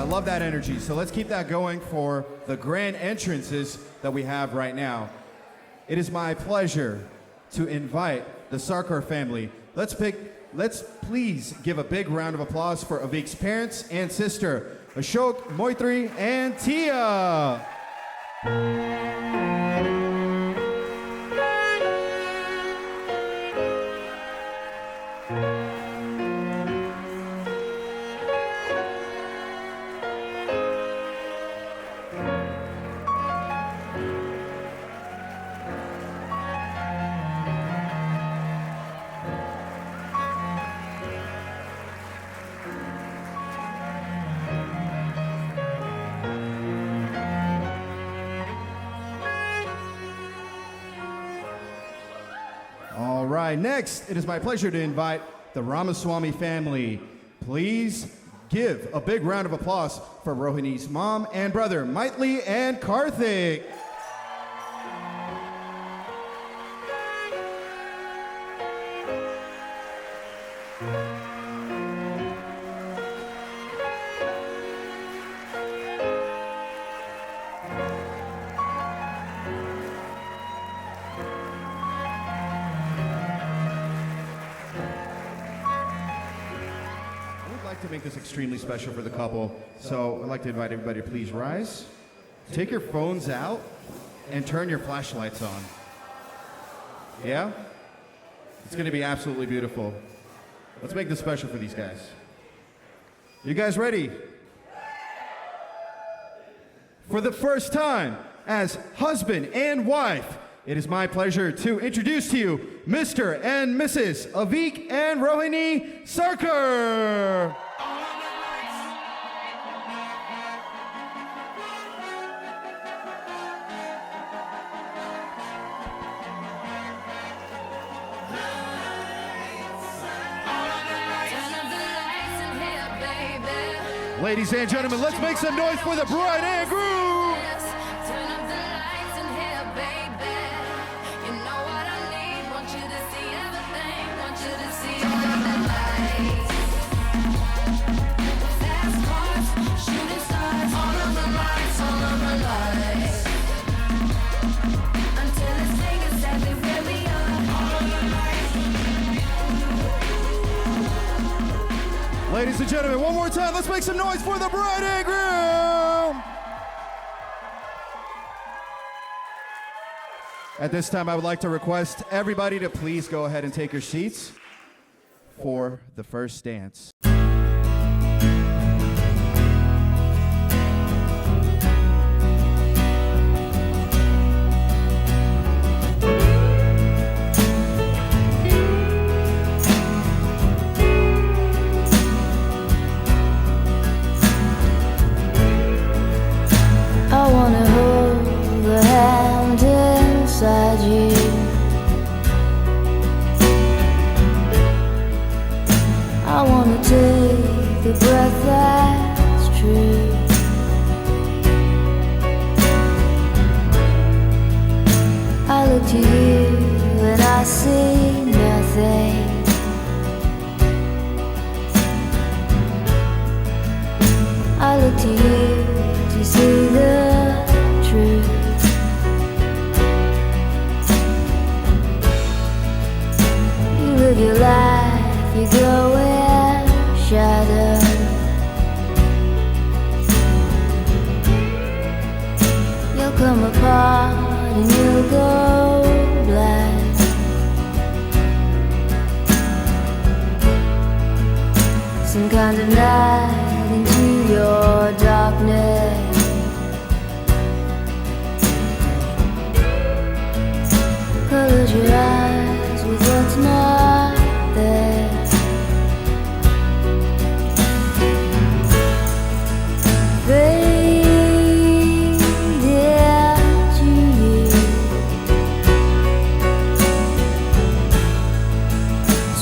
I love that energy. So let's keep that going for the grand entrances that we have right now. It is my pleasure to invite the Sarkar family. Let's please give a big round of applause for Aveek's parents and sister, Ashok, Moitri, and Tia. All right, next, it is my pleasure to invite the Ramaswamy family. Please give a big round of applause for Rohini's mom and brother, Maitli and Karthik. To make this extremely special for the couple, so I'd like to invite everybody to please rise, take your phones out, and turn your flashlights on. Yeah? It's going to be absolutely beautiful. Let's make this special for these guys. You guys ready? For the first time as husband and wife, it is my pleasure to introduce to you Mr. and Mrs. Aveek and Rohini Sarkar. Ladies and gentlemen, let's make some noise for the bride and groom. Turn up the lights in here, baby. You know what I need. Want you to see everything. Want you to see all of the lights. Fast cars, shooting stars. All of the lights, all of the lights. Until it's taken exactly where we are. All of the lights. Ladies and gentlemen, one more time, let's make some noise for the bride and groom. At this time, I would like to request everybody to please go ahead and take your seats for the first dance. I wanna hold the hand inside you. I wanna take the breath that's true. I look to you and I see nothing. I look to you to see the truth. You live your life, you go in shadow. You'll come apart and you'll go black. Some kind of night into your darkness. Close your eyes with what's not there. Fade into you.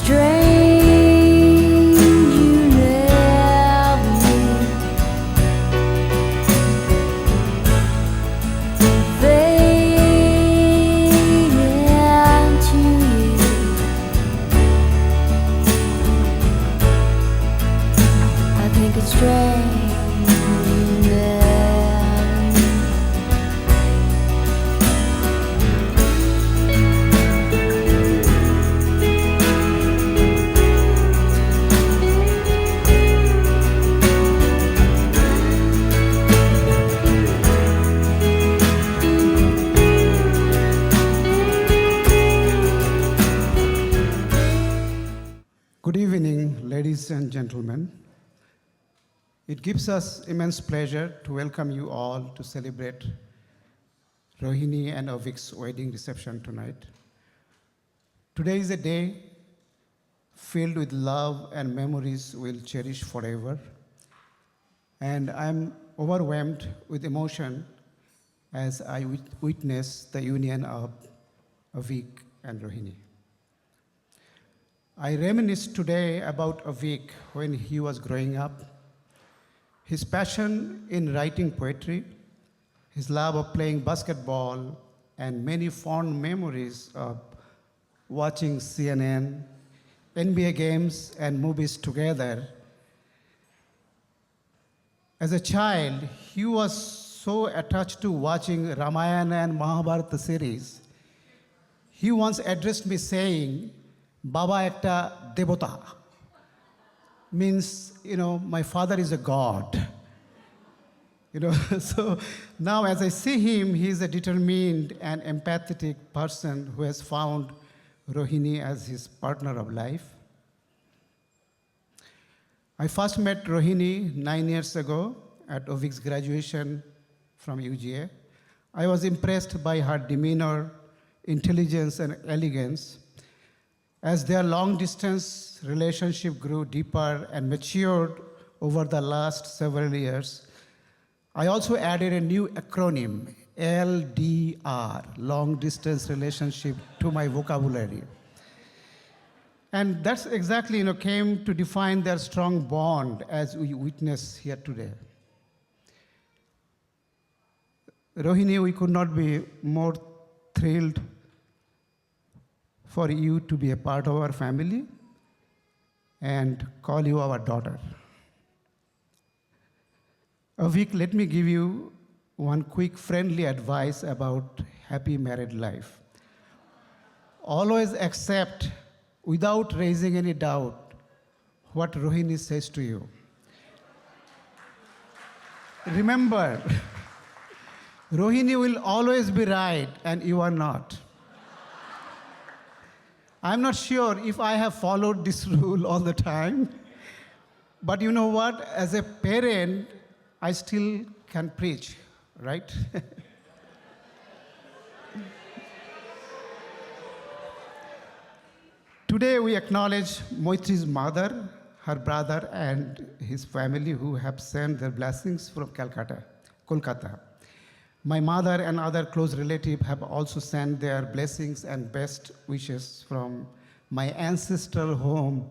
Strange you never It gives us immense pleasure to welcome you all to celebrate Rohini and Aveek's wedding reception tonight. Today is a day filled with love and memories we'll cherish forever. And I'm overwhelmed with emotion as I witness the union of Aveek and Rohini. I reminisce today about Aveek when he was growing up. His passion in writing poetry, his love of playing basketball, and many fond memories of watching CNN, NBA games, and movies together. As a child, he was so attached to watching Ramayana and Mahabharata series. He once addressed me saying, "Baba ekta devota," means, my father is a god. So now as I see him, he's a determined and empathetic person who has found Rohini as his partner of life. I first met Rohini 9 years ago at Aveek's graduation from UGA. I was impressed by her demeanor, intelligence, and elegance. As their long-distance relationship grew deeper and matured over the last several years, I also added a new acronym, LDR, long-distance relationship, to my vocabulary. And that's exactly, came to define their strong bond as we witness here today. Rohini, we could not be more thrilled for you to be a part of our family and call you our daughter. Aveek, let me give you one quick friendly advice about happy married life. Always accept, without raising any doubt, what Rohini says to you. Remember, Rohini will always be right and you are not. I'm not sure if I have followed this rule all the time, but you know what? As a parent, I still can preach, right? Today we acknowledge Moitri's mother, her brother, and his family who have sent their blessings from Kolkata. My mother and other close relatives have also sent their blessings and best wishes from my ancestral home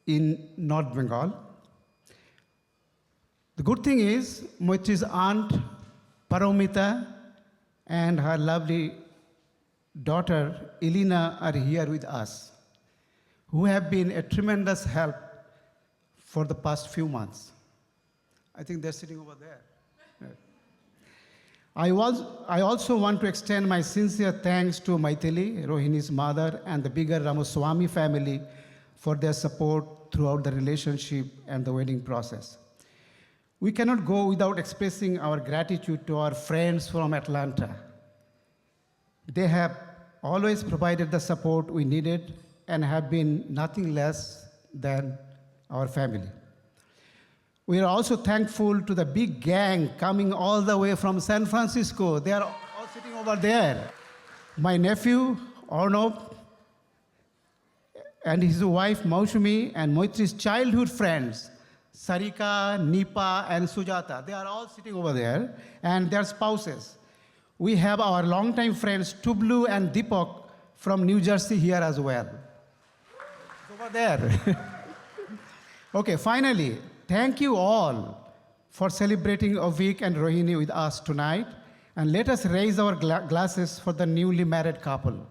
in North Bengal. The good thing is, Moitri's aunt, Paromita, and her lovely daughter, Elena, are here with us, who have been a tremendous help for the past few months. I think they're sitting over there. I also want to extend my sincere thanks to Maithili, Rohini's mother, and the bigger Ramaswamy family for their support throughout the relationship and the wedding process. We cannot go without expressing our gratitude to our friends from Atlanta. They have always provided the support we needed and have been nothing less than our family. We are also thankful to the big gang coming all the way from San Francisco. They are all sitting over there. My nephew, Arnab, and his wife, Maushumi, and Moitri's childhood friends, Sarika, Nipa, and Sujata. They are all sitting over there, and their spouses. We have our longtime friends, Tublu and Deepak from New Jersey here as well. It's over there. Okay, finally, thank you all for celebrating Aveek and Rohini with us tonight, and let us raise our glasses for the newly married couple.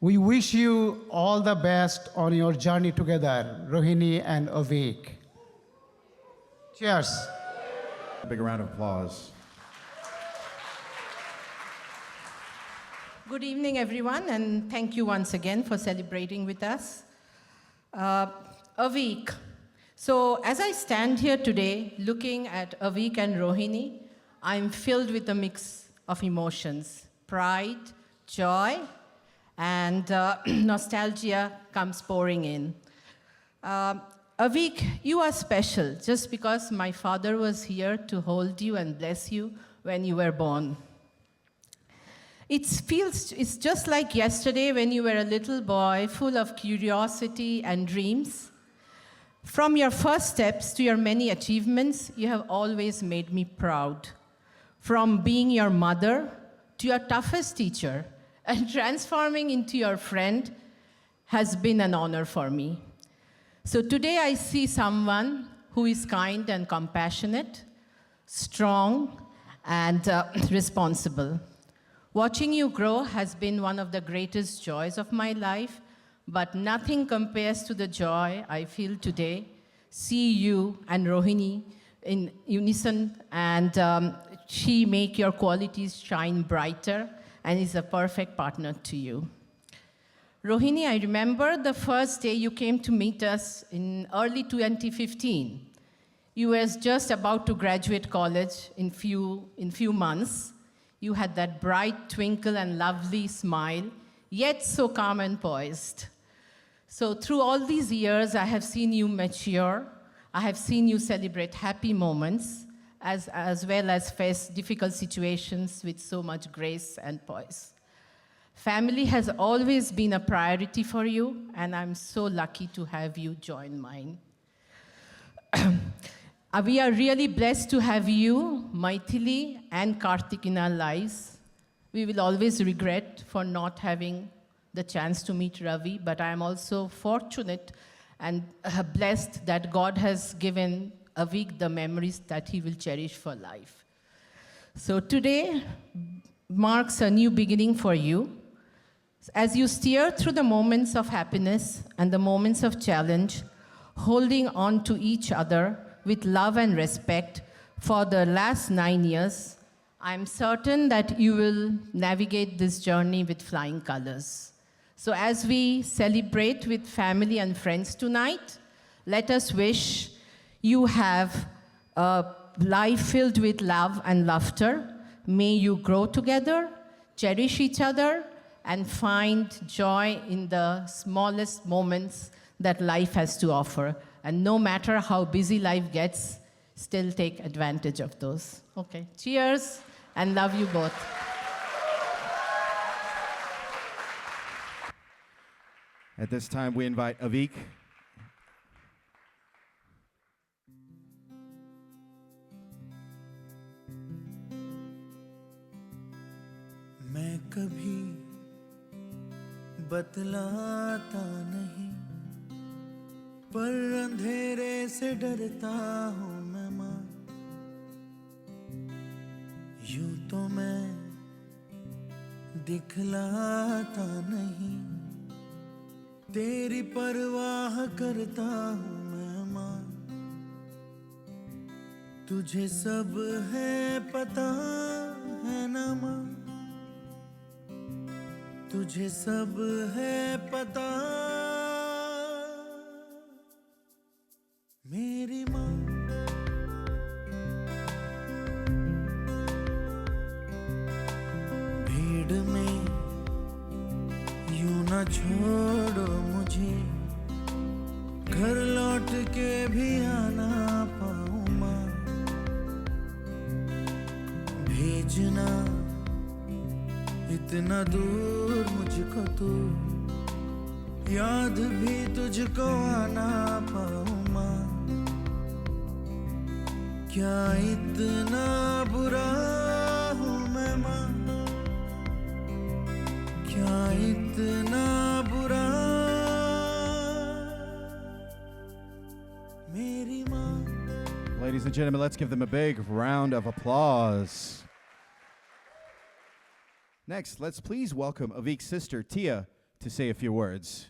We wish you all the best on your journey together, Rohini and Aveek. Cheers. A big round of applause. Good evening, everyone, and thank you once again for celebrating with us. Aveek. So as I stand here today looking at Aveek and Rohini, I'm filled with a mix of emotions. Pride, joy, and nostalgia comes pouring in. Aveek, you are special just because my father was here to hold you and bless you when you were born. It's just like yesterday when you were a little boy full of curiosity and dreams. From your first steps to your many achievements, you have always made me proud. From being your mother to your toughest teacher and transforming into your friend has been an honor for me. So today I see someone who is kind and compassionate, strong and responsible. Watching you grow has been one of the greatest joys of my life, but nothing compares to the joy I feel today. See you and Rohini in unison, and she make your qualities shine brighter and is a perfect partner to you. Rohini, I remember the first day you came to meet us in early 2015. You were just about to graduate college in few months. You had that bright twinkle and lovely smile, yet so calm and poised. So through all these years, I have seen you mature. I have seen you celebrate happy moments, as well as face difficult situations with so much grace and poise. Family has always been a priority for you, and I'm so lucky to have you join mine. We are really blessed to have you, Maithili, and Karthik in our lives. We will always regret for not having the chance to meet Ravi, but I am also fortunate and blessed that God has given Aveek the memories that he will cherish for life. So today marks a new beginning for you. As you steer through the moments of happiness and the moments of challenge, holding on to each other with love and respect for the last 9 years, I'm certain that you will navigate this journey with flying colors. So as we celebrate with family and friends tonight, let us wish you have a life filled with love and laughter. May you grow together, cherish each other, and find joy in the smallest moments that life has to offer. And no matter how busy life gets, still take advantage of those. Okay, cheers, and love you both. At this time, we invite Aveek. मैं कभी बतलाता नहीं, पर अंधेरे से डरता हूँ मैं माँ। यूं तो मैं दिखलाता नहीं, तेरी परवाह करता हूँ मैं माँ। तुझे सब है पता है ना माँ, तुझे सब है पता मेरी माँ। भीड़ में यूं न छोड़ो मुझे, घर लौट के भी आना पाऊँ माँ। भेजना इतना दूर मुझको तू, याद भी तुझको आना पाऊँ माँ। क्या इतना बुरा हूँ मैं माँ, क्या इतना बुरा मेरी माँ। Ladies and gentlemen, let's give them a big round of applause. Next, let's please welcome Aveek's sister, Tia, to say a few words.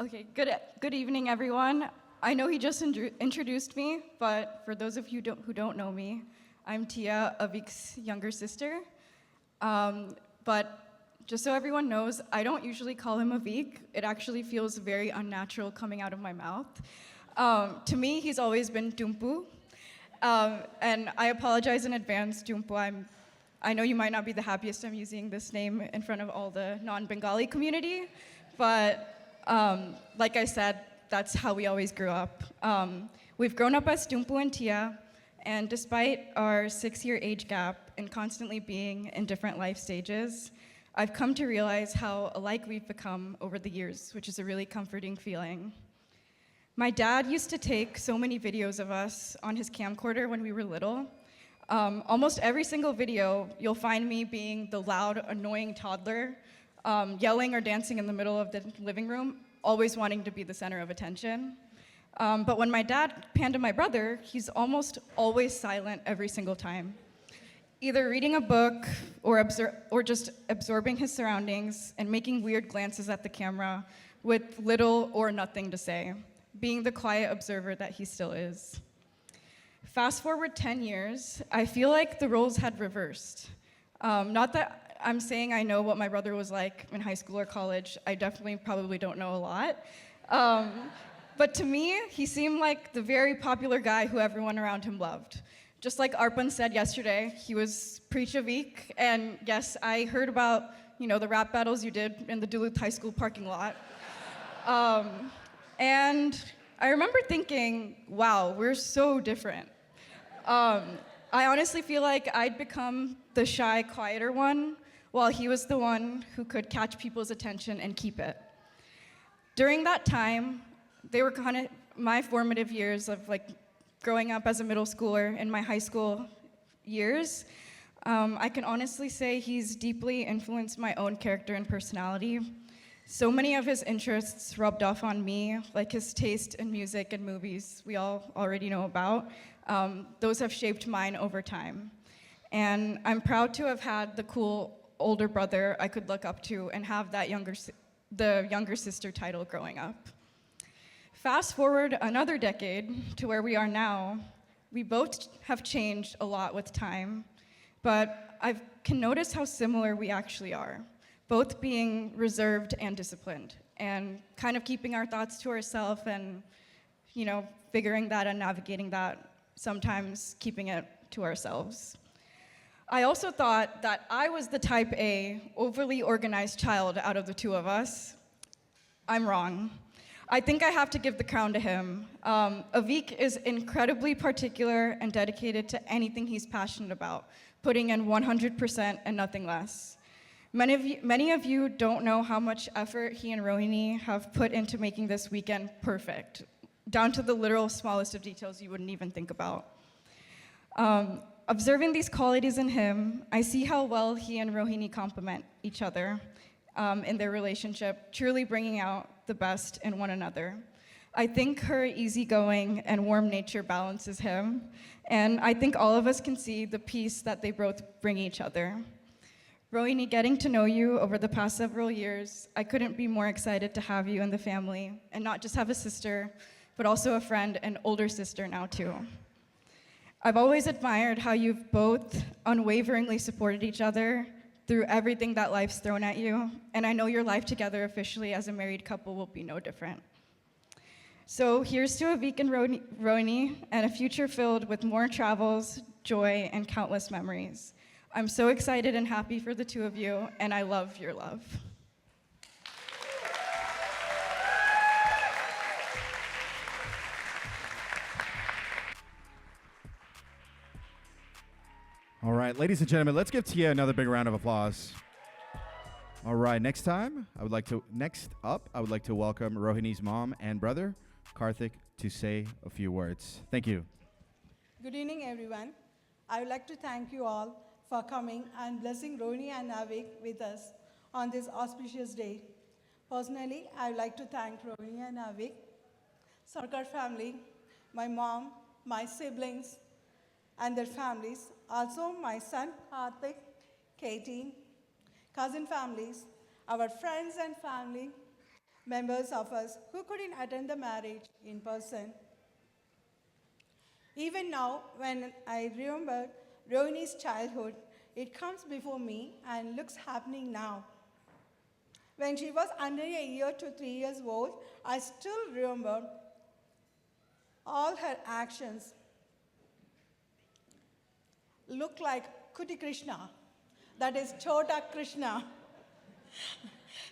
Okay, good evening, everyone. I know he just introduced me, but for those of you who don't know me, I'm Tia, Aveek's younger sister. But just so everyone knows, I don't usually call him Aveek. It actually feels very unnatural coming out of my mouth. To me, he's always been Tumpu. And I apologize in advance, Tumpu. I'm I know you might not be the happiest I'm using this name in front of all the non-Bengali community, but like I said, that's how we always grew up. We've grown up as Tumpu and Tia, and despite our 6-year age gap and constantly being in different life stages, I've come to realize how alike we've become over the years, which is a really comforting feeling. My dad used to take so many videos of us on his camcorder when we were little. Almost every single video, you'll find me being the loud, annoying toddler, yelling or dancing in the middle of the living room, always wanting to be the center of attention. But when my dad panned to my brother, he's almost always silent every single time, either reading a book or just absorbing his surroundings and making weird glances at the camera with little or nothing to say, being the quiet observer that he still is. Fast forward 10 years, I feel like the roles had reversed. Not that I'm saying I know what my brother was like in high school or college. I definitely probably don't know a lot. But to me, he seemed like the very popular guy who everyone around him loved. Just like Arpan said yesterday, he was Preach Aveek, and yes, I heard about the rap battles you did in the Duluth High School parking lot. And I remember thinking, wow, we're so different. I honestly feel like I'd become the shy, quieter one, while he was the one who could catch people's attention and keep it. During that time, they were kind of my formative years of growing up as a middle schooler in my high school years. I can honestly say he's deeply influenced my own character and personality. So many of his interests rubbed off on me, like his taste in music and movies we all already know about. Those have shaped mine over time. And I'm proud to have had the cool older brother I could look up to and have that the younger sister title growing up. Fast forward another decade to where we are now, we both have changed a lot with time, but I can notice how similar we actually are, both being reserved and disciplined, and kind of keeping our thoughts to ourselves and, figuring that and navigating that, sometimes keeping it to ourselves. I also thought that I was the type A, overly organized child out of the two of us. I'm wrong. I think I have to give the crown to him. Aveek is incredibly particular and dedicated to anything he's passionate about, putting in 100% and nothing less. Many of you don't know how much effort he and Rohini have put into making this weekend perfect, down to the literal smallest of details you wouldn't even think about. Observing these qualities in him, I see how well he and Rohini complement each other in their relationship, truly bringing out the best in one another. I think her easygoing and warm nature balances him, and I think all of us can see the peace that they both bring each other. Rohini, getting to know you over the past several years, I couldn't be more excited to have you in the family, and not just have a sister, but also a friend and older sister now too. I've always admired how you've both unwaveringly supported each other through everything that life's thrown at you, and I know your life together officially as a married couple will be no different. So here's to Aveek and Rohini, and a future filled with more travels, joy, and countless memories. I'm so excited and happy for the two of you, and I love your love. All right, ladies and gentlemen, let's give Tia another big round of applause. All right, next up, I would like to welcome Rohini's mom and brother, Karthik, to say a few words. Thank you. Good evening, everyone. I would like to thank you all for coming and blessing Rohini and Aveek with us on this auspicious day. Personally, I would like to thank Rohini and Aveek, Saikat family, my mom, my siblings, and their families. Also, my son, Karthik, Katie, cousin families, our friends and family members of us who couldn't attend the marriage in person. Even now, when I remember Rohini's childhood, it comes before me and looks happening now. When she was under a year to 3 years old, I still remember all her actions look like Kuti Krishna, that is Chota Krishna.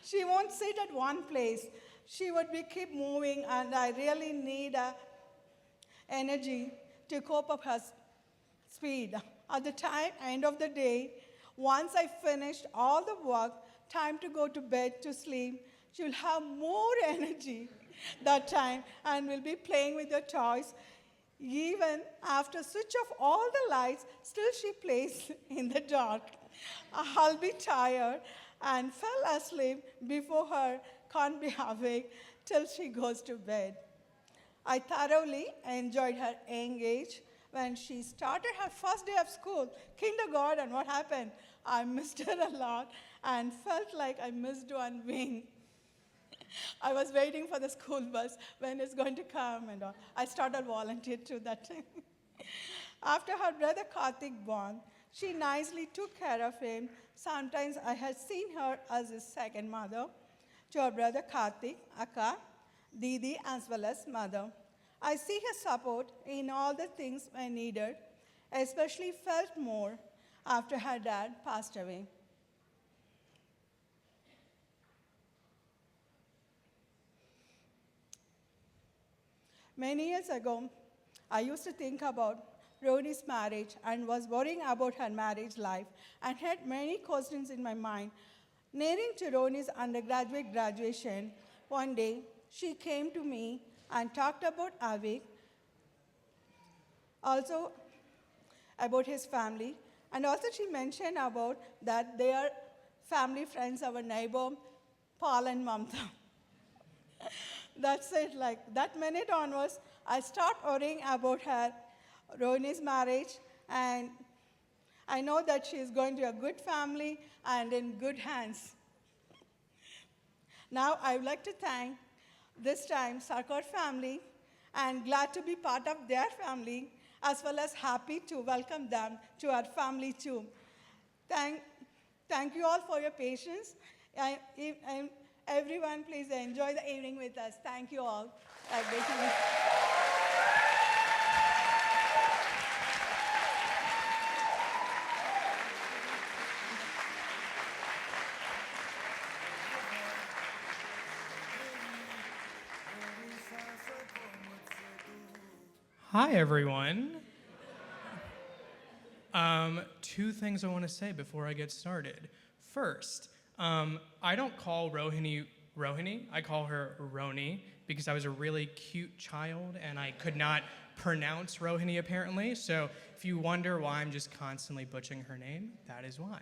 She won't sit at one place. She would be keep moving, and I really need energy to cope up her speed. At the end of the day, once I finished all the work, time to go to bed to sleep, she will have more energy that time and will be playing with her toys. Even after switch off all the lights, still she plays in the dark. I'll be tired and fell asleep before her, can't be awake till she goes to bed. I thoroughly enjoyed her young age. When she started her first day of school, kindergarten, what happened? I missed her a lot and felt like I missed one wing. I was waiting for the school bus when it's going to come, and all. I started volunteer to that time. After her brother Karthik born, she nicely took care of him. Sometimes I had seen her as his second mother to her brother Karthik, Akka, Didi, as well as mother. I see her support in all the things I needed, especially felt more after her dad passed away. Many years ago, I used to think about Rohini's marriage and was worrying about her marriage life and had many questions in my mind. Nearing to Rohini's undergraduate graduation, one day she came to me and talked about Aveek, also about his family, and also she mentioned about that they are family friends, our neighbor, Paul and Mamta. That's it, like that minute onwards, I start worrying about her, Rohini's marriage, and I know that she is going to a good family and in good hands. Now, I would like to thank this time Saikat family and glad to be part of their family, as well as happy to welcome them to our family too. Thank you all for your patience. Everyone, please enjoy the evening with us. Thank you all. Hi, everyone. Two things I want to say before I get started. First, I don't call Rohini Rohini. I call her Roni because I was a really cute child and I could not pronounce Rohini apparently. So if you wonder why I'm just constantly butchering her name, that is why.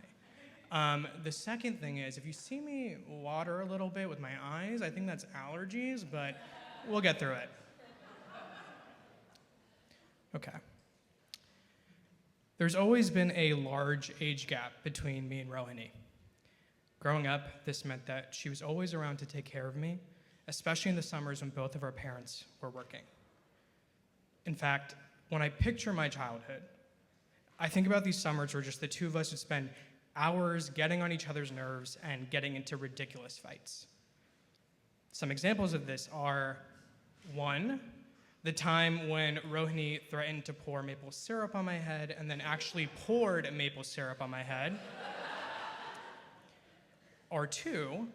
The second thing is, if you see me water a little bit with my eyes, I think that's allergies, but we'll get through it. Okay. There's always been a large age gap between me and Rohini. Growing up, this meant that she was always around to take care of me, especially in the summers when both of our parents were working. In fact, when I picture my childhood, I think about these summers where just the two of us would spend hours getting on each other's nerves and getting into ridiculous fights. Some examples of this are, one, the time when Rohini threatened to pour maple syrup on my head and then actually poured maple syrup on my head. Or two,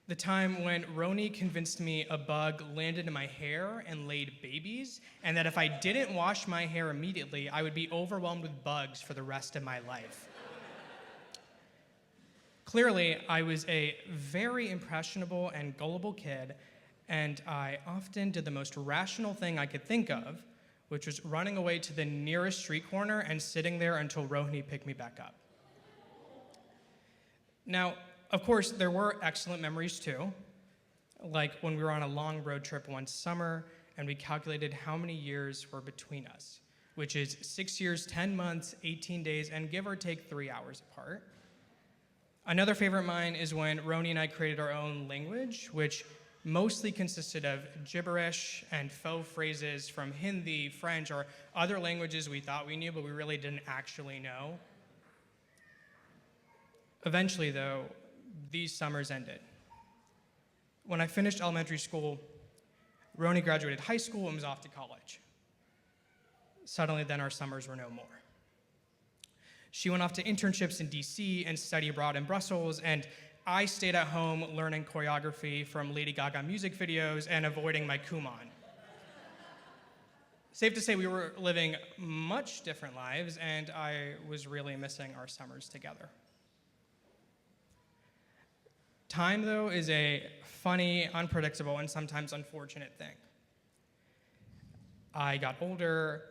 the time when Roni convinced me a bug landed in my hair and laid babies, and that if I didn't wash my hair immediately, I would be overwhelmed with bugs for the rest of my life. Clearly, I was a very impressionable and gullible kid, and I often did the most rational thing I could think of, which was running away to the nearest street corner and sitting there until Rohini picked me back up. Now, of course, there were excellent memories too, like when we were on a long road trip one summer and we calculated how many years were between us, which is 6 years, 10 months, 18 days, and give or take 3 hours apart. Another favorite of mine is when Roni and I created our own language, which mostly consisted of gibberish and faux phrases from Hindi, French, or other languages we thought we knew, but we really didn't actually know. Eventually, though, these summers ended. When I finished elementary school, Roni graduated high school and was off to college. Suddenly, then, our summers were no more. She went off to internships in DC and study abroad in Brussels, and I stayed at home learning choreography from Lady Gaga music videos and avoiding my Kumon. Safe to say we were living much different lives, and I was really missing our summers together. Time, though, is a funny, unpredictable, and sometimes unfortunate thing. I got older,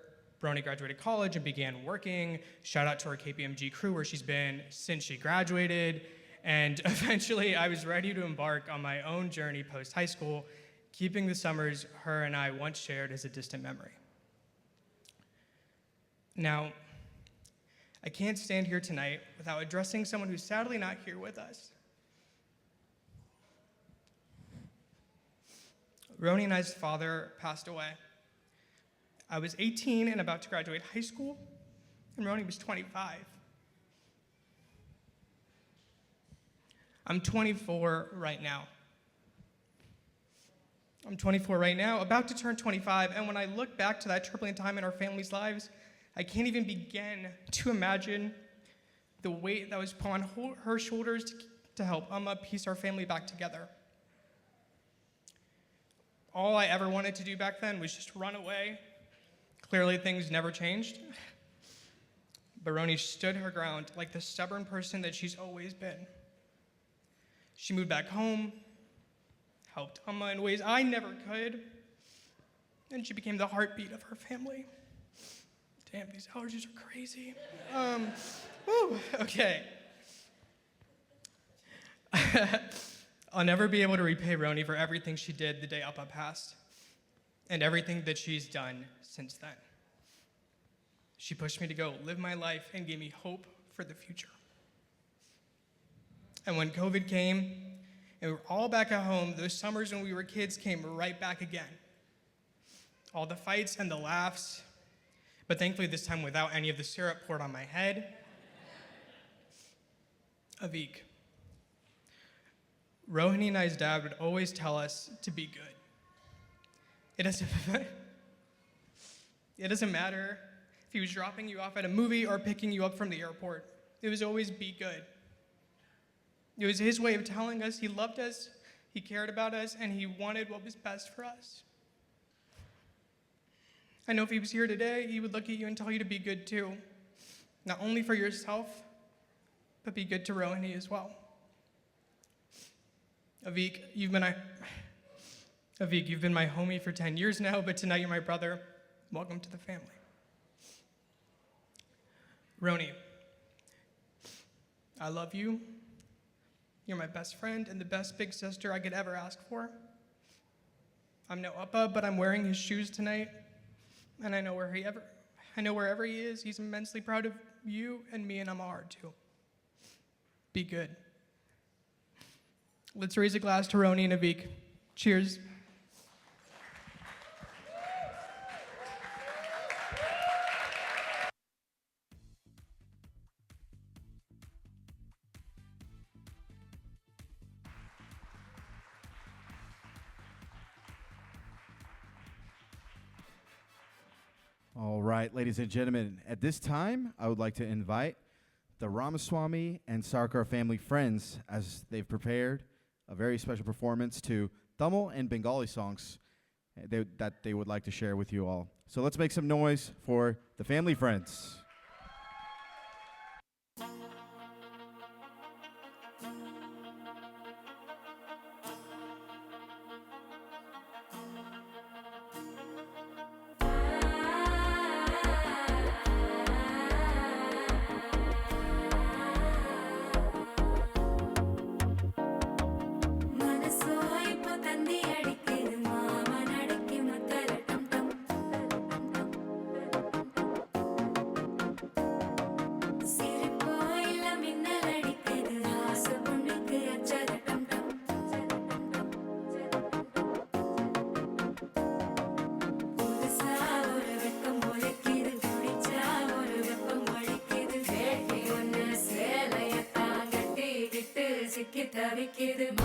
Brony graduated college and began working. Shout out to our KPMG crew where she's been since she graduated. And eventually I was ready to embark on my own journey post-high school, keeping the summers her and I once shared as a distant memory. Now, I can't stand here tonight without addressing someone who's sadly not here with us. Roni and I's father passed away. I was 18 and about to graduate high school, and Roni was 25. I'm 24 right now. About to turn 25, and when I look back to that turbulent time in our family's lives, I can't even begin to imagine the weight that was put on her shoulders to help piece our family back together. All I ever wanted to do back then was just run away. Clearly, things never changed. But Roni stood her ground like the stubborn person that she's always been. She moved back home, helped Amma in ways I never could, and she became the heartbeat of her family. Damn, these allergies are crazy. Okay. I'll never be able to repay Roni for everything she did the day Appa passed, and everything that she's done since then. She pushed me to go live my life and gave me hope for the future. And when COVID came, and we were all back at home, those summers when we were kids came right back again. All the fights and the laughs, but thankfully this time without any of the syrup poured on my head. Aveek. Rohini and I's dad would always tell us to be good. It doesn't matter if he was dropping you off at a movie or picking you up from the airport. It was always be good. It was his way of telling us he loved us, he cared about us, and he wanted what was best for us. I know if he was here today, he would look at you and tell you to be good too. Not only for yourself, but be good to Rohini as well. Aveek, you've been my homie for 10 years now, but tonight you're my brother. Welcome to the family. Roni, I love you. You're my best friend and the best big sister I could ever ask for. I'm no Appa, but I'm wearing his shoes tonight, and I know wherever he is, he's immensely proud of you, and me and Amma are too. Be good. Let's raise a glass to Roni and Aveek. Cheers. All right, ladies and gentlemen, at this time, I would like to invite the Ramaswamy and Sarkar family friends as they've prepared a very special performance to Tamil and Bengali songs that they would like to share with you all. So let's make some noise for the family friends. Thank you.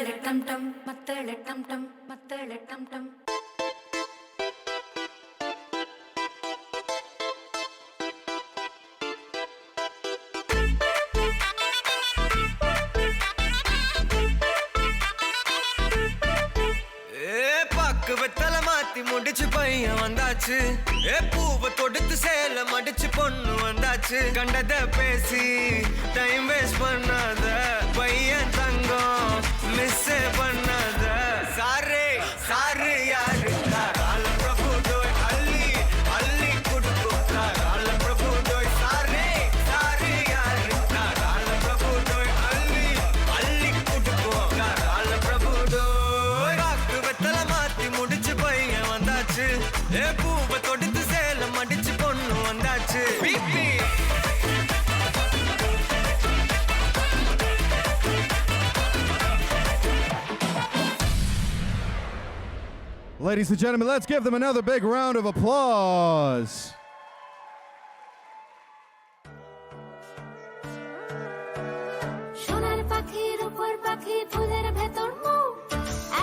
mattele tam tam, mattele tam tam, mattele tam tam. பக்கு வெத்தல மாத்தி முடிச்சு பையன் வந்தாச்சு பூவை தொடுத்து சேல மடிச்சு பொண்ணு வந்தாச்சு கண்டத பேசி டைம் வேஸ்ட் பண்ணாத பையன் தங்கம் மிஸ் பண்ணாத சாரே சாரு யாரு கால பிரபு டோய் அள்ளி அள்ளி குடுக்கும் கால பிரபு டோய் சாரே சாரு யாரு கால பிரபு டோய் அள்ளி அள்ளி குடுக்கும் கால பிரபு டோய் பக்கு வெத்தல மாத்தி முடிச்சு பையன் வந்தாச்சு பூவை தொடுத்து சேல மடிச்சு பொண்ணு வந்தாச்சு BP Ladies and gentlemen, let's give them another big round of applause. সোনার পাখি রূপোর পাখি ফুলের ভেতর মুখ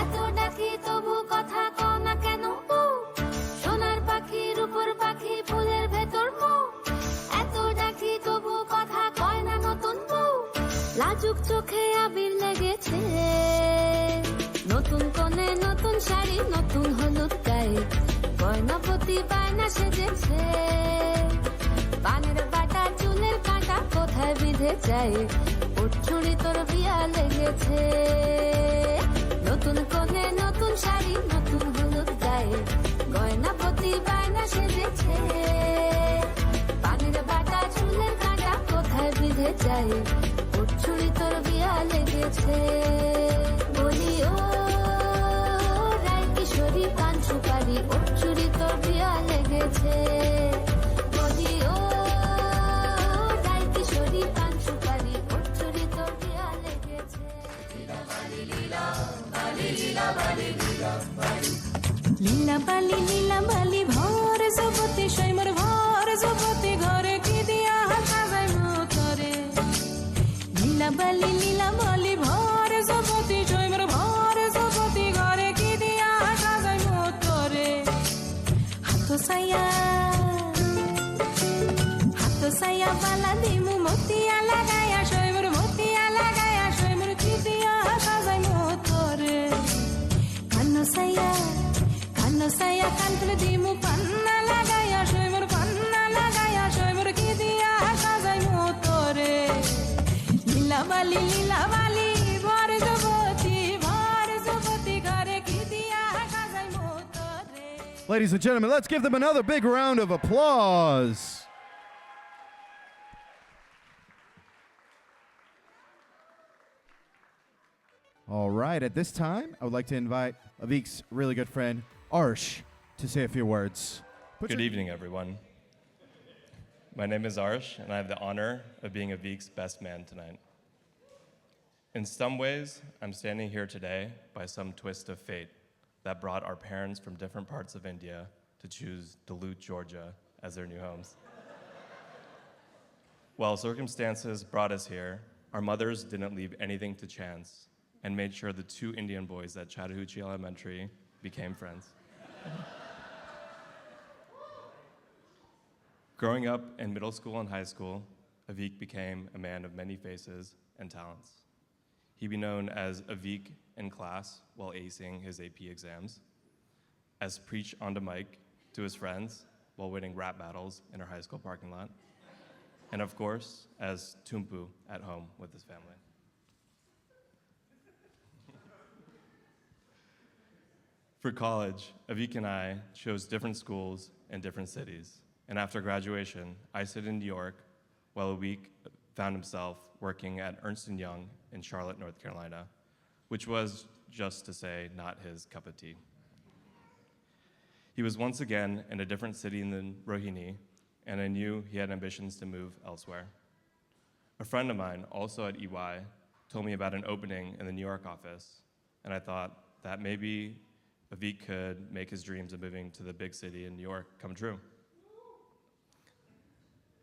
এত ডাকি তবু কথা কও না কেন বউ সোনার পাখি রূপোর পাখি ফুলের ভেতর মুখ এত ডাকি তবু কথা কয় না নতুন বউ লাজুক চোখে আবির লেগেছে নতুন কোণে নতুন শাড়ি নতুন হলুদ গায়ে গয়নাপতি বায়না সেজেছে পানের বাটা চুলের কাঁটা কোথায় বিঁধে যায় ওর ছুরি তোর বিয়া লেগেছে নতুন কোণে নতুন শাড়ি নতুন হলুদ গায়ে গয়নাপতি বায়না সেজেছে পানের বাটা চুলের কাঁটা কোথায় বিঁধে যায় ওর ছুরি তোর বিয়া লেগেছে বলি ও রায় কিশোরী পান সুপারি ওর ছুরি তোর বিয়া লেগেছে বলি ও রায় কিশোরী পান সুপারি ওর ছুরি তোর বিয়া লেগেছে লীলা বালি লীলা বালি ভর জগতে সৈমর ভর জগতে ঘরে কি দিয়া সাজাই মতরে লীলা বালি ভর জগতে সৈমর ভর জগতে ঘরে কি দিয়া সাজাই মতরে হাত সায়া বালা দিমু মতিয়া লাগায়া সৈমর মতিয়া লাগায়া সৈমর কি দিয়া সাজাই মতরে কানো সায়া কান্তলে দিমু পান্না লাগায়া সৈমর পান্না লাগায়া সৈমর কি দিয়া সাজাই মতরে লীলা বালি ভর জগতি ঘরে কি দিয়া সাজাই মতরে Ladies and gentlemen, let's give them another big round of applause. All right, at this time, I would like to invite Aveek's really good friend, Arsh, to say a few words. Good evening, everyone. My name is Arsh, and I have the honor of being Aveek's best man tonight. In some ways, I'm standing here today by some twist of fate that brought our parents from different parts of India to choose Duluth, Georgia as their new homes. While circumstances brought us here, our mothers didn't leave anything to chance and made sure the two Indian boys at Chattahoochee Elementary became friends. Growing up in middle school and high school, Aveek became a man of many faces and talents. He'd be known as Aveek in class while acing his AP exams, as Preach on the mic to his friends while winning rap battles in our high school parking lot, and of course, as Tumpu at home with his family. For college, Aveek and I chose different schools in different cities, and after graduation, I stayed in New York while Aveek found himself working at Ernst & Young in Charlotte, North Carolina, which was, just to say, not his cup of tea. He was once again in a different city than Rohini, and I knew he had ambitions to move elsewhere. A friend of mine, also at EY, told me about an opening in the New York office, and I thought that maybe Aveek could make his dreams of moving to the big city in New York come true.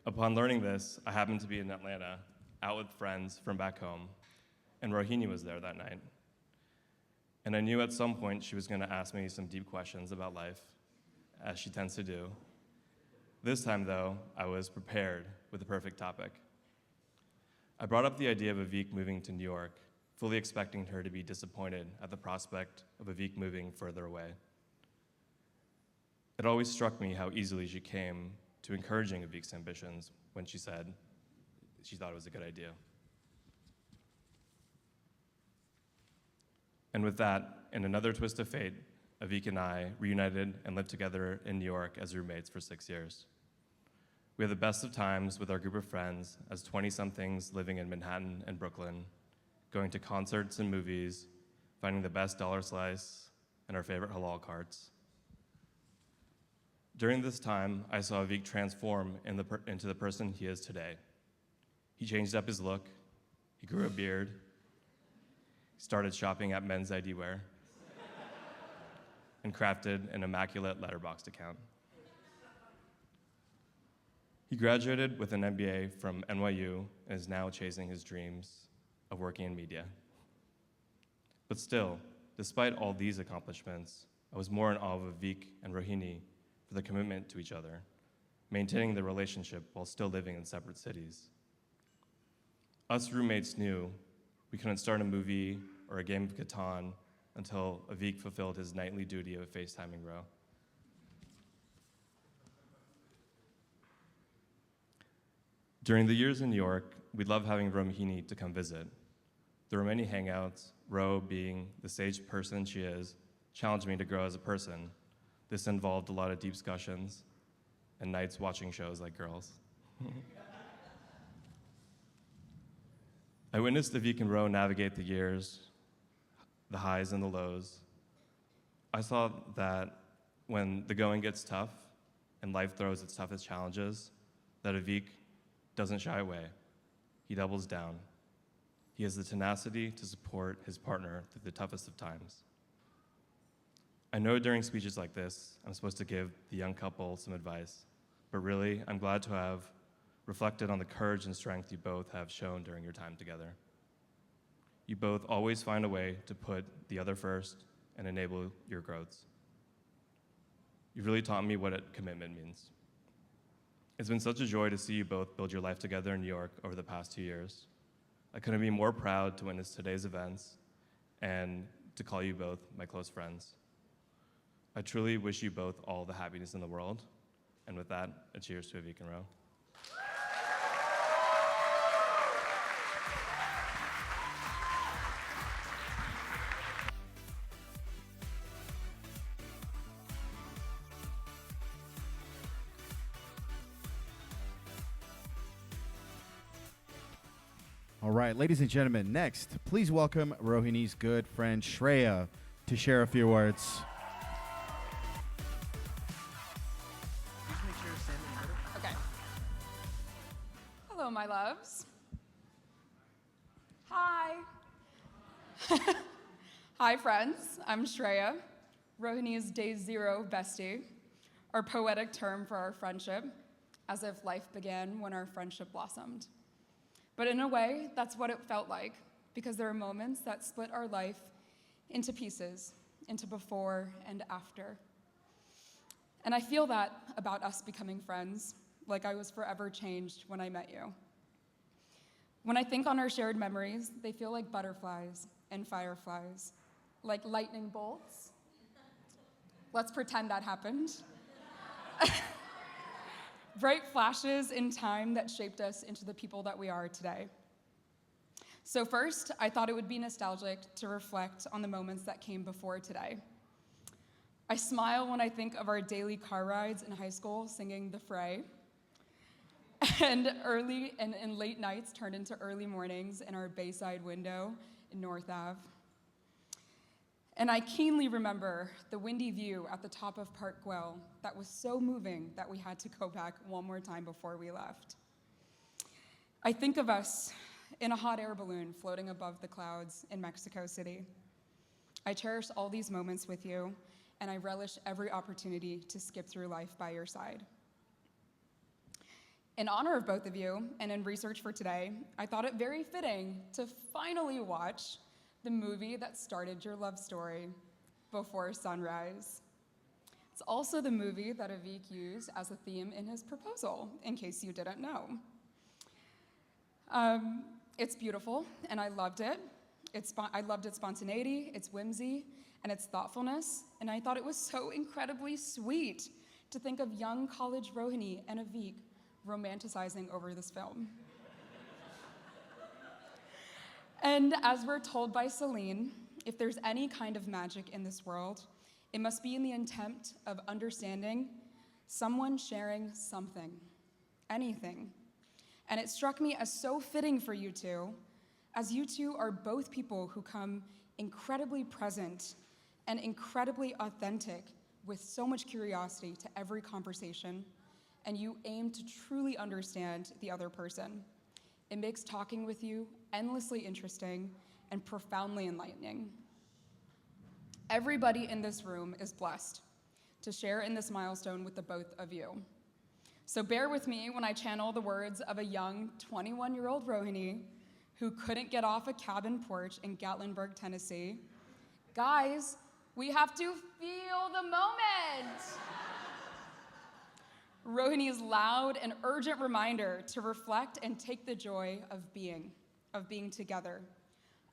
Upon learning this, I happened to be in Atlanta, out with friends from back home, and Rohini was there that night. And I knew at some point she was going to ask me some deep questions about life, as she tends to do. This time, though, I was prepared with the perfect topic. I brought up the idea of Aveek moving to New York, fully expecting her to be disappointed at the prospect of Aveek moving further away. It always struck me how easily she came to encouraging Aveek's ambitions when she said she thought it was a good idea. And with that, in another twist of fate, Aveek and I reunited and lived together in New York as roommates for 6 years. We had the best of times with our group of friends as 20-somethings living in Manhattan and Brooklyn, going to concerts and movies, finding the best dollar slice and our favorite halal carts. During this time, I saw Aveek transform into the person he is today. He changed up his look, he grew a beard, he started shopping at Men's ID Wear, and crafted an immaculate Letterboxd account. He graduated with an MBA from NYU and is now chasing his dreams of working in media. But still, despite all these accomplishments, I was more in awe of Aveek and Rohini for their commitment to each other, maintaining the relationship while still living in separate cities. Us roommates knew we couldn't start a movie or a game of Catan until Aveek fulfilled his nightly duty of FaceTiming Ro. During the years in New York, we loved having Rohini to come visit. There were many hangouts. Ro, being the sage person she is, challenged me to grow as a person. This involved a lot of deep discussions and nights watching shows like Girls. I witnessed Aveek and Ro navigate the years, the highs and the lows. I saw that when the going gets tough and life throws its toughest challenges, that Aveek doesn't shy away. He doubles down. He has the tenacity to support his partner through the toughest of times. I know during speeches like this, I'm supposed to give the young couple some advice, but really, I'm glad to have reflected on the courage and strength you both have shown during your time together. You both always find a way to put the other first and enable your growths. You've really taught me what commitment means. It's been such a joy to see you both build your life together in New York over the past 2 years. I couldn't be more proud to witness today's events and to call you both my close friends. I truly wish you both all the happiness in the world. And with that, a cheers to Aveek and Ro. All right, ladies and gentlemen, next, please welcome Rohini's good friend Shreya to share a few words. Okay. Hello, my loves. Hi. Hi, friends. I'm Shreya, Rohini's day zero bestie, our poetic term for our friendship, as if life began when our friendship blossomed. But in a way, that's what it felt like, because there are moments that split our life into pieces, into before and after. And I feel that about us becoming friends, like I was forever changed when I met you. When I think on our shared memories, they feel like butterflies and fireflies, like lightning bolts. Let's pretend that happened. Bright flashes in time that shaped us into the people that we are today. So first, I thought it would be nostalgic to reflect on the moments that came before today. I smile when I think of our daily car rides in high school singing The Fray, and late nights turned into early mornings in our Bayside window in North Ave. And I keenly remember the windy view at the top of Park Güell that was so moving that we had to go back one more time before we left. I think of us in a hot air balloon floating above the clouds in Mexico City. I cherish all these moments with you, and I relish every opportunity to skip through life by your side. In honor of both of you, and in research for today, I thought it very fitting to finally watch the movie that started your love story, Before Sunrise. It's also the movie that Aveek used as a theme in his proposal, in case you didn't know. It's beautiful, and I loved it. I loved its spontaneity, its whimsy, and its thoughtfulness, and I thought it was so incredibly sweet to think of young college Rohini and Aveek romanticizing over this film. And as we're told by Celine, if there's any kind of magic in this world, it must be in the intent of understanding someone sharing something, anything. And it struck me as so fitting for you two, as you two are both people who come incredibly present and incredibly authentic with so much curiosity to every conversation, and you aim to truly understand the other person. It makes talking with you endlessly interesting and profoundly enlightening. Everybody in this room is blessed to share in this milestone with the both of you. So bear with me when I channel the words of a young 21-year-old Rohini who couldn't get off a cabin porch in Gatlinburg, Tennessee. Guys, we have to feel the moment. Rohini's loud and urgent reminder to reflect and take the joy of being together.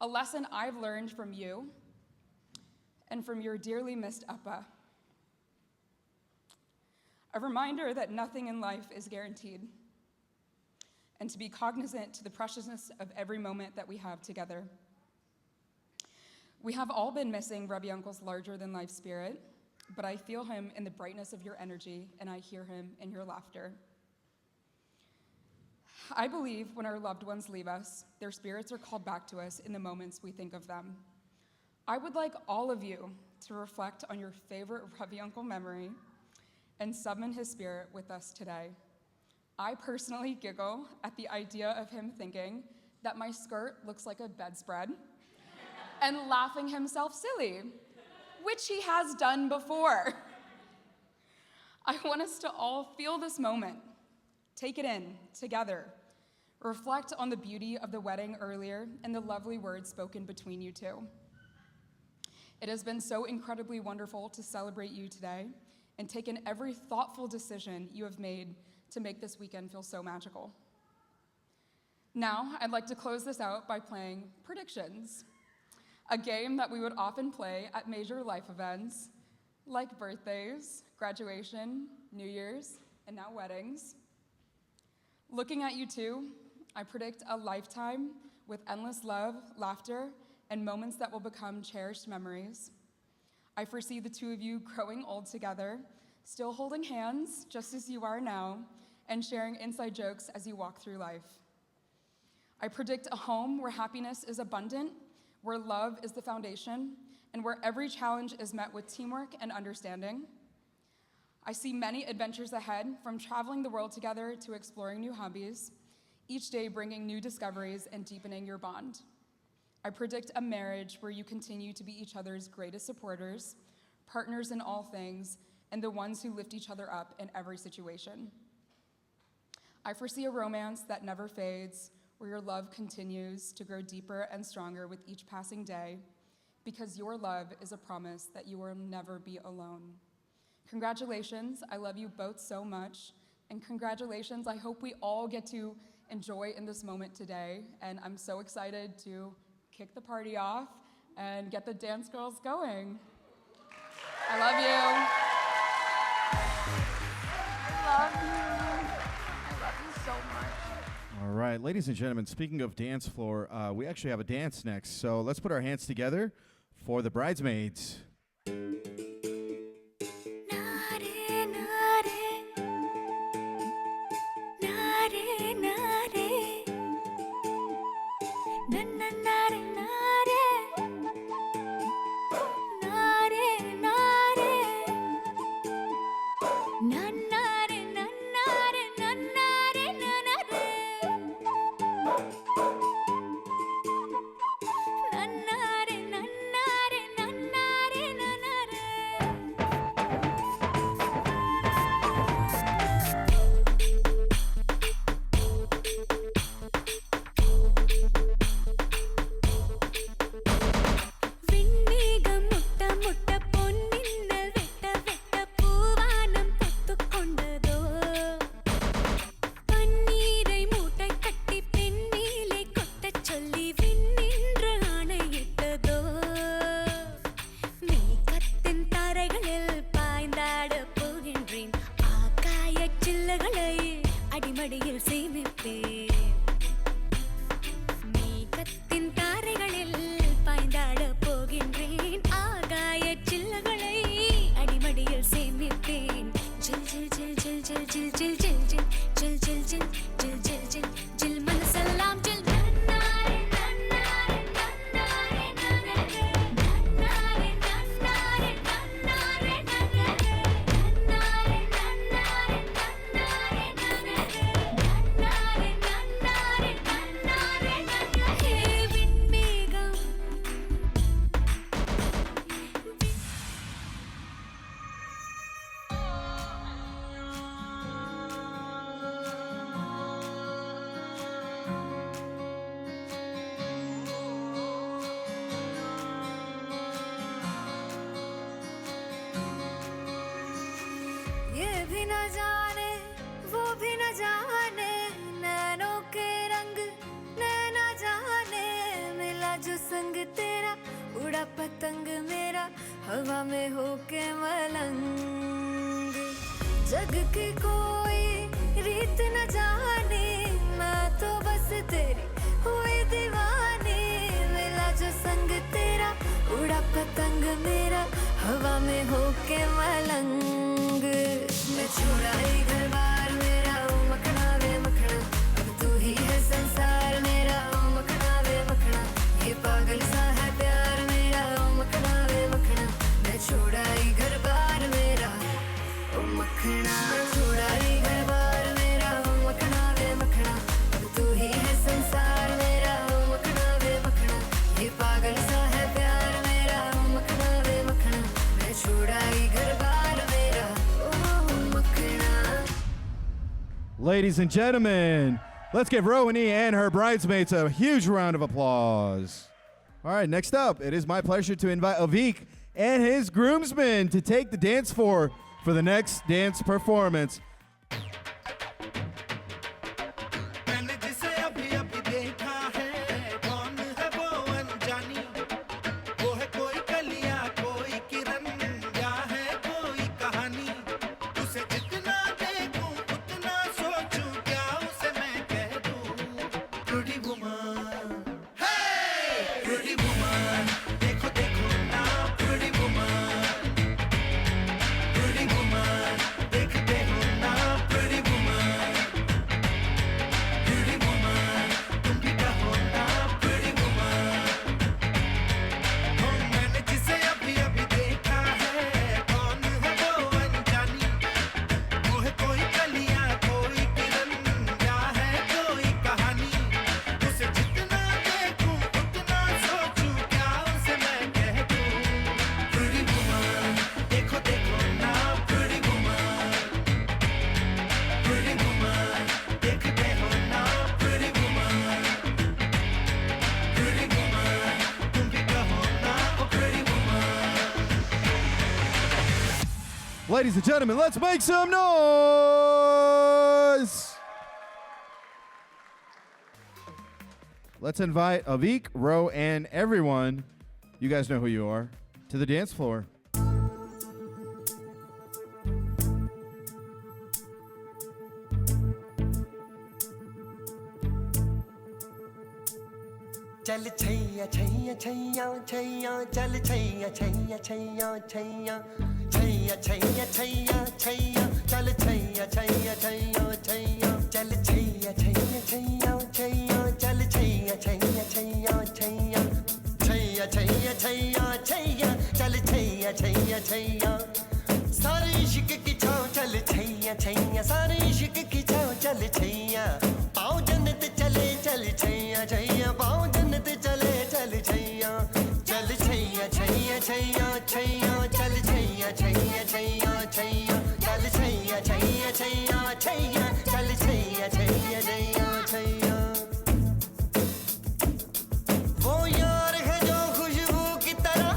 A lesson I've learned from you and from your dearly missed Appa. A reminder that nothing in life is guaranteed, and to be cognizant to the preciousness of every moment that we have together. We have all been missing Rebbe Uncle's larger-than-life spirit, but I feel him in the brightness of your energy, and I hear him in your laughter. I believe when our loved ones leave us, their spirits are called back to us in the moments we think of them. I would like all of you to reflect on your favorite Rebbe Uncle memory and summon his spirit with us today. I personally giggle at the idea of him thinking that my skirt looks like a bedspread and laughing himself silly, which he has done before. I want us to all feel this moment, take it in together, reflect on the beauty of the wedding earlier and the lovely words spoken between you two. It has been so incredibly wonderful to celebrate you today and take in every thoughtful decision you have made to make this weekend feel so magical. Now, I'd like to close this out by playing Predictions, a game that we would often play at major life events like birthdays, graduation, New Year's, and now weddings. Looking at you two, I predict a lifetime with endless love, laughter, and moments that will become cherished memories. I foresee the two of you growing old together, still holding hands just as you are now, and sharing inside jokes as you walk through life. I predict a home where happiness is abundant, where love is the foundation, and where every challenge is met with teamwork and understanding. I see many adventures ahead, from traveling the world together to exploring new hobbies, each day bringing new discoveries and deepening your bond. I predict a marriage where you continue to be each other's greatest supporters, partners in all things, and the ones who lift each other up in every situation. I foresee a romance that never fades, where your love continues to grow deeper and stronger with each passing day, because your love is a promise that you will never be alone. Congratulations, I love you both so much, and congratulations, I hope we all get to enjoy in this moment today, and I'm so excited to kick the party off and get the dance girls going. I love you. I love you. I love you so much. All right, ladies and gentlemen, speaking of dance floor, we actually have a dance next. So let's put our hands together for the bridesmaids. അടിമടിയിൽ സേമിപ്പേൻ മേഘത്തിൻ താരകളിൽ പായ്ந்தாட போகின்றேன் ஆகாய சில்லகளை அடிமடியில் சேமிப்பேன் ஜில் ஜில் ஜில் ஜில் ஜில் ஜில் ஜில் ஜில் ஜில் ஜில் ஜில் ஜில் ஜில் ஜில் ஜில் ஜில் மனசெல்லாம் ஜில் நன்னாரே நன்னாரே நன்னாரே நன்னாரே நன்னாரே நன்னாரே நன்னாரே நன்னாரே நன்னாரே நன்னாரே நன்னாரே நன்னாரே நன்னாரே ஹே விண்மேகம் ये भी न जाने वो भी न जाने नैनों के रंग नैना जाने मिला जो संग तेरा उड़ा पतंग मेरा हवा में होके मलंग जग की कोई रीत न जाने मैं तो बस तेरी हुई दीवानी मिला जो संग तेरा उड़ा पतंग मेरा हवा में होके मलंग मैं छुड़ाई घर बार मेरा ओ मखना वे मखना अब तू ही है संसार मेरा ओ मखना वे मखना ये पागल सा है प्यार मेरा ओ मखना वे मखना मैं छुड़ाई घर बार मेरा ओ मखना छुड़ाई घर बार मेरा ओ मखना वे मखना अब तू ही है संसार मेरा ओ मखना वे मखना ये पागल सा है प्यार मेरा ओ मखना वे मखना मैं छुड़ाई घर बार मेरा ओ मखना. Ladies and gentlemen, let's give Rohini and her bridesmaids a huge round of applause. All right, next up, it is my pleasure to invite Aveek and his groomsmen to take the dance floor for the next dance performance. मैंने जिसे अभी अभी देखा है कौन है वो अनजानी वो है कोई कलियां कोई किरण या है कोई कहानी उसे जितना देखूं उतना सोचूं क्या उसे मैं कह दूं pretty woman hey pretty woman देखो देखो ना pretty woman देखते हो ना pretty woman तुम भी कहो ना pretty woman हो मैंने जिसे अभी अभी देखा है कौन है वो अनजानी वो है कोई कलियां कोई किरण या है कोई कहानी उसे जितना देखूं उतना सोचूं क्या उसे मैं कह दूं pretty woman देखो देखो ना pretty woman देखते हो ना pretty woman तुम भी कहो ना ओ pretty woman Ladies and gentlemen, let's make some noise! Let's invite Aveek, Ro, and everyone, you guys know who you are, to the dance floor. चल छैया छैया छैया छैया चल छैया छैया छैया छैया छैया छैया छैया छैया चल छैया छैया छैया छैया चल छैया छैया छैया छैया चल छैया छैया छैया छैया छैया छैया छैया छैया चल छैया छैया छैया सारे इश्क की छाँव चल छैया छैया सारे इश्क की छाँव चल छैया पाँव जन्नत चले चल छैया छैया पाँव जन्नत चले चल छैया चल छैया छैया छैया छैया चल छैया छैया छैया छैया चल छैया छैया छैया छैया चल छैया छैया छैया छैया वो यार है जो खुशबू की तरह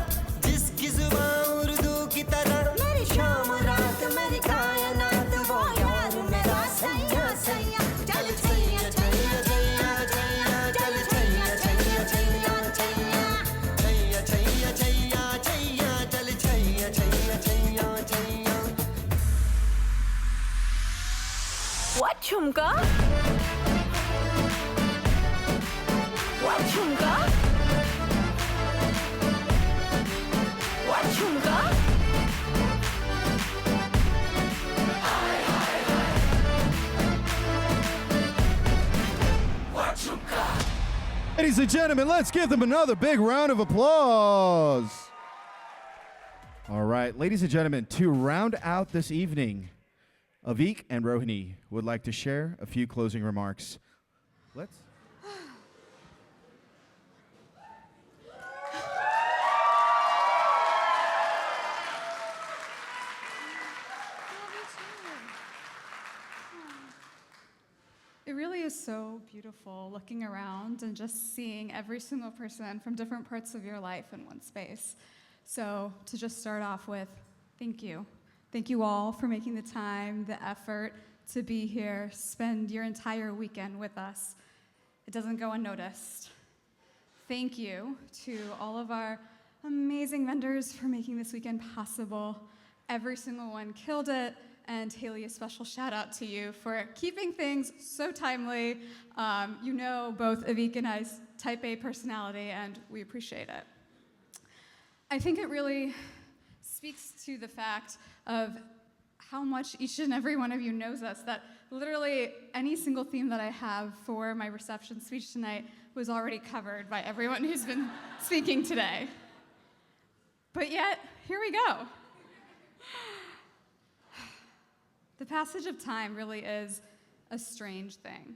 जिसकी जुबां उर्दू की तरह मेरी शाम रात मेरी कायनात वो यार मेरा सैया सैया चल छैया छैया छैया छैया चल छैया छैया छैया छैया छैया छैया छैया छैया चल छैया छैया छैया छैया What झुमका Ladies and gentlemen, let's give them another big round of applause. All right, ladies and gentlemen, to round out this evening, Aveek and Rohini would like to share a few closing remarks. Let's. It really is so beautiful looking around and just seeing every single person from different parts of your life in one space. So to just start off with, thank you. Thank you all for making the time, the effort to be here, spend your entire weekend with us. It doesn't go unnoticed. Thank you to all of our amazing vendors for making this weekend possible. Every single one killed it. And Haley, a special shout out to you for keeping things so timely. You know both Aveek and I's type A personality, and we appreciate it. I think it really speaks to the fact of how much each and every one of you knows us, that literally any single theme that I have for my reception speech tonight was already covered by everyone who's been speaking today. But yet, here we go. The passage of time really is a strange thing.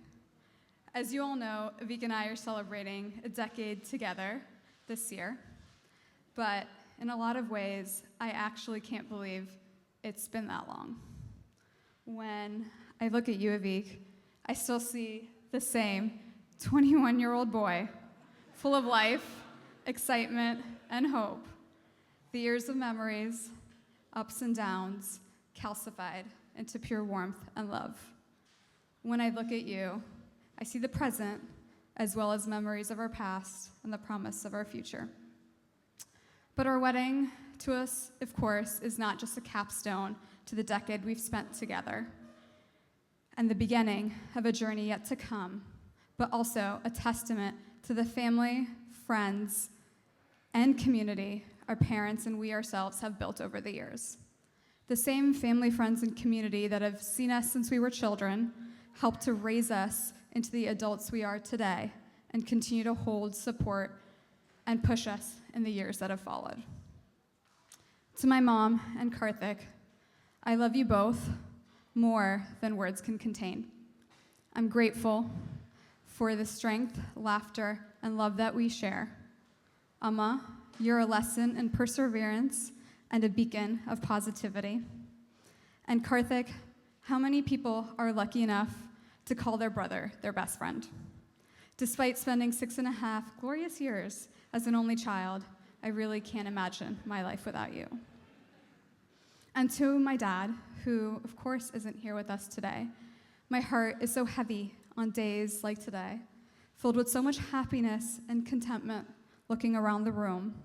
As you all know, Aveek and I are celebrating a decade together this year, but in a lot of ways, I actually can't believe it's been that long. When I look at you, Aveek, I still see the same 21-year-old boy, full of life, excitement, and hope. The years of memories, ups and downs, calcified into pure warmth and love. When I look at you, I see the present as well as memories of our past and the promise of our future. But our wedding, to us, of course, is not just a capstone to the decade we've spent together and the beginning of a journey yet to come, but also a testament to the family, friends, and community our parents and we ourselves have built over the years. The same family, friends, and community that have seen us since we were children helped to raise us into the adults we are today and continue to hold, support, and push us in the years that have followed. To my mom and Karthik, I love you both more than words can contain. I'm grateful for the strength, laughter, and love that we share. Amma, you're a lesson in perseverance and a beacon of positivity. And Karthik, how many people are lucky enough to call their brother their best friend? Despite spending 6.5 glorious years as an only child, I really can't imagine my life without you. And to my dad, who of course isn't here with us today, my heart is so heavy on days like today, filled with so much happiness and contentment looking around the room,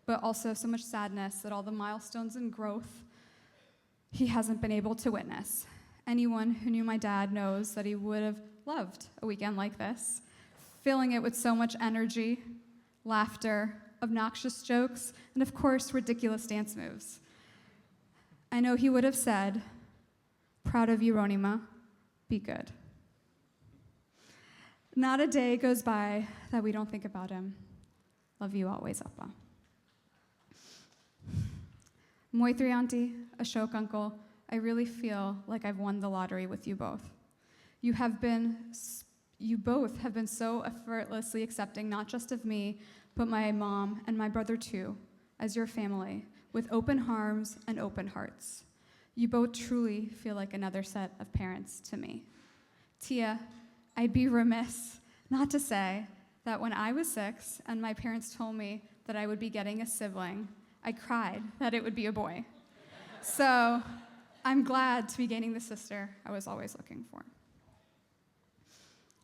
but also so much sadness that all the milestones and growth he hasn't been able to witness. Anyone who knew my dad knows that he would have loved a weekend like this, filling it with so much energy, laughter, obnoxious jokes, and of course, ridiculous dance moves. I know he would have said, "Proud of you, Ronima, be good." Not a day goes by that we don't think about him. Love you always, Appa. Moitri auntie, Ashok uncle, I really feel like I've won the lottery with you both. You both have been so effortlessly accepting, not just of me, but my mom and my brother too, as your family, with open arms and open hearts. You both truly feel like another set of parents to me. Tia, I'd be remiss not to say that when I was 6 and my parents told me that I would be getting a sibling, I cried that it would be a boy. So I'm glad to be gaining the sister I was always looking for.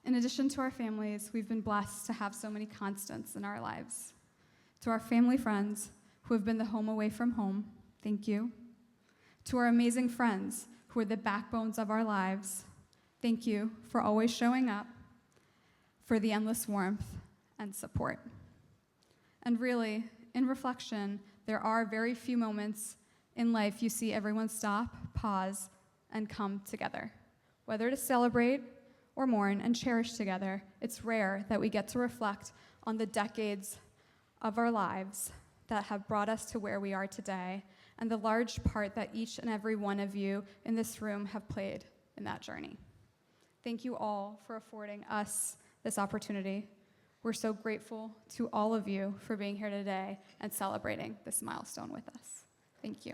In addition to our families, we've been blessed to have so many constants in our lives. To our family friends who have been the home away from home, thank you. To our amazing friends who are the backbones of our lives, thank you for always showing up, for the endless warmth and support. And really, in reflection, there are very few moments in life you see everyone stop, pause, and come together, whether to celebrate or mourn and cherish together, it's rare that we get to reflect on the decades of our lives that have brought us to where we are today, and the large part that each and every one of you in this room have played in that journey. Thank you all for affording us this opportunity. We're so grateful to all of you for being here today and celebrating this milestone with us. Thank you.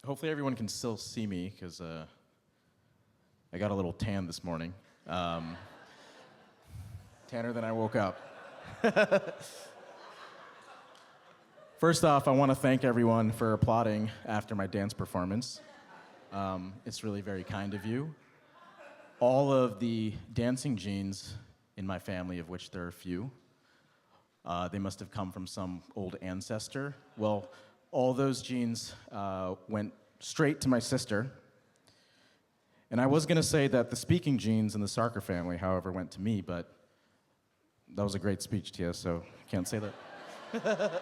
Hopefully everyone can still see me, because I got a little tan this morning. Tanner than I woke up. First off, I want to thank everyone for applauding after my dance performance. It's really very kind of you. All of the dancing genes in my family, of which there are a few, they must have come from some old ancestor. Well, all those genes went straight to my sister. And I was going to say that the speaking genes in the Sarkar family, however, went to me, but that was a great speech, Tia, so I can't say that.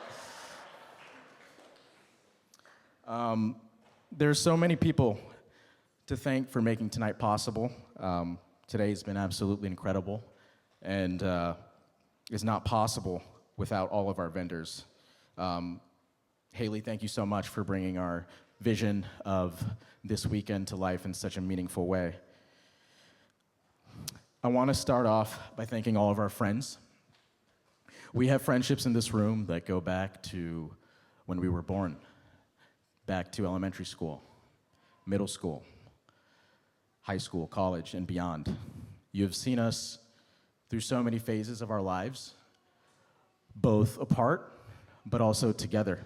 There's so many people to thank for making tonight possible. Today's been absolutely incredible, and is not possible without all of our vendors. Haley, thank you so much for bringing our vision of this weekend to life in such a meaningful way. I want to start off by thanking all of our friends. We have friendships in this room that go back to when we were born, back to elementary school, middle school, high school, college, and beyond. You have seen us through so many phases of our lives, both apart, but also together.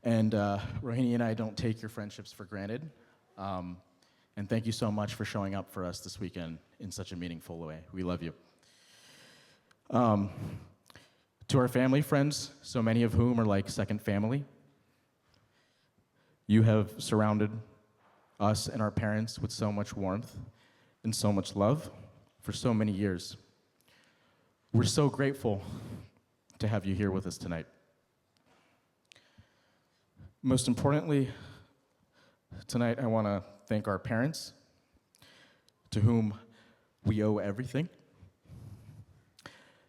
And Rohini and I don't take your friendships for granted. And thank you so much for showing up for us this weekend in such a meaningful way. We love you. To our family friends, so many of whom are like second family, you have surrounded us and our parents with so much warmth and so much love for so many years. We're so grateful to have you here with us tonight. Most importantly, tonight I want to thank our parents, to whom we owe everything.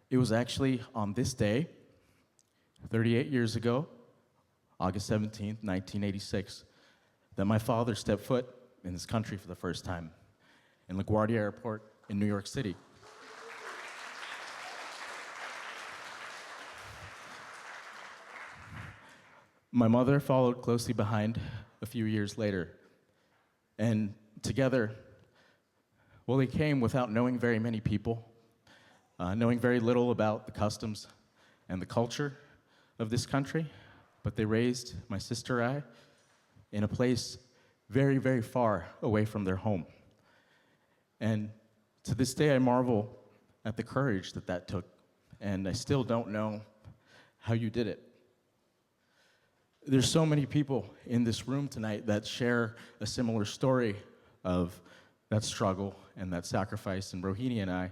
It was actually on this day, 38 years ago, August 17th, 1986, that my father stepped foot in this country for the first time, in LaGuardia Airport in New York City. My mother followed closely behind a few years later, and together, well, they came without knowing very many people, knowing very little about the customs and the culture of this country, but they raised my sister and I in a place very, very far away from their home. And to this day, I marvel at the courage that that took, and I still don't know how you did it. There's so many people in this room tonight that share a similar story of that struggle and that sacrifice, and Rohini and I,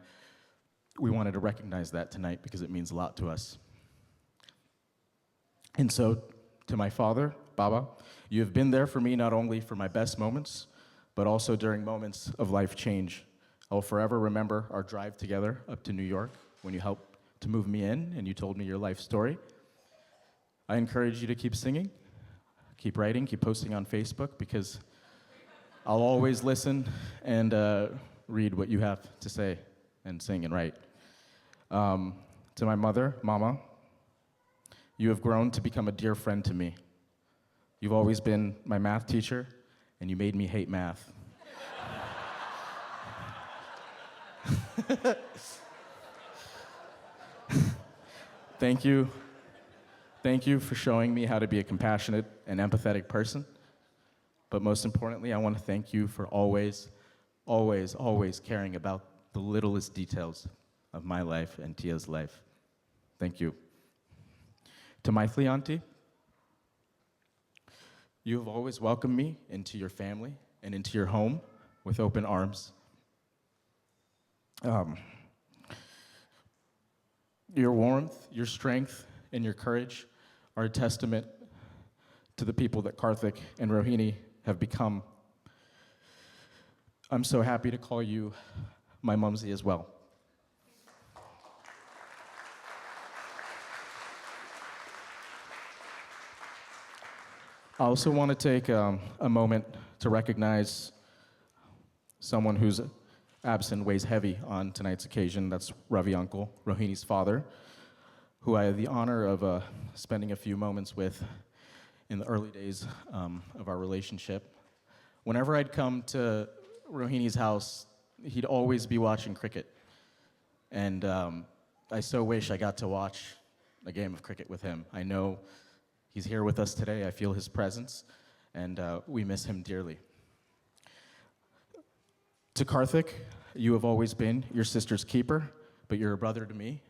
we wanted to recognize that tonight because it means a lot to us. And so, to my father, Baba, you have been there for me not only for my best moments, but also during moments of life change. I will forever remember our drive together up to New York when you helped to move me in and you told me your life story. I encourage you to keep singing, keep writing, keep posting on Facebook, because I'll always listen and read what you have to say and sing and write. To my mother, Mama, you have grown to become a dear friend to me. You've always been my math teacher, and you made me hate math. Thank you. Thank you for showing me how to be a compassionate and empathetic person. But most importantly, I want to thank you for always, always, always caring about the littlest details of my life and Tia's life. Thank you. To Maithili auntie, you have always welcomed me into your family and into your home with open arms. Your warmth, your strength, and your courage are a testament to the people that Karthik and Rohini have become. I'm so happy to call you my mumsy as well. I also want to take a moment to recognize someone whose absent weighs heavy on tonight's occasion. That's Ravi Uncle, Rohini's father, who I had the honor of spending a few moments with in the early days of our relationship. Whenever I'd come to Rohini's house, he'd always be watching cricket. And I so wish I got to watch a game of cricket with him. I know he's here with us today. I feel his presence, and we miss him dearly. To Karthik, you have always been your sister's keeper, but you're a brother to me,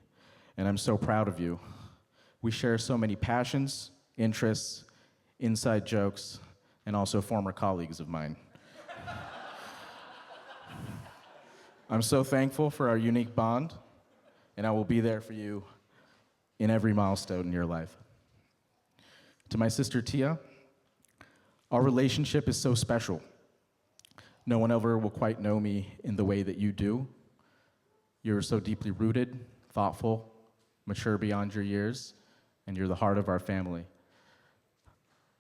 and I'm so proud of you. We share so many passions, interests, inside jokes, and also former colleagues of mine. I'm so thankful for our unique bond, and I will be there for you in every milestone in your life. To my sister Tia, our relationship is so special. No one ever will quite know me in the way that you do. You're so deeply rooted, thoughtful, mature beyond your years, and you're the heart of our family.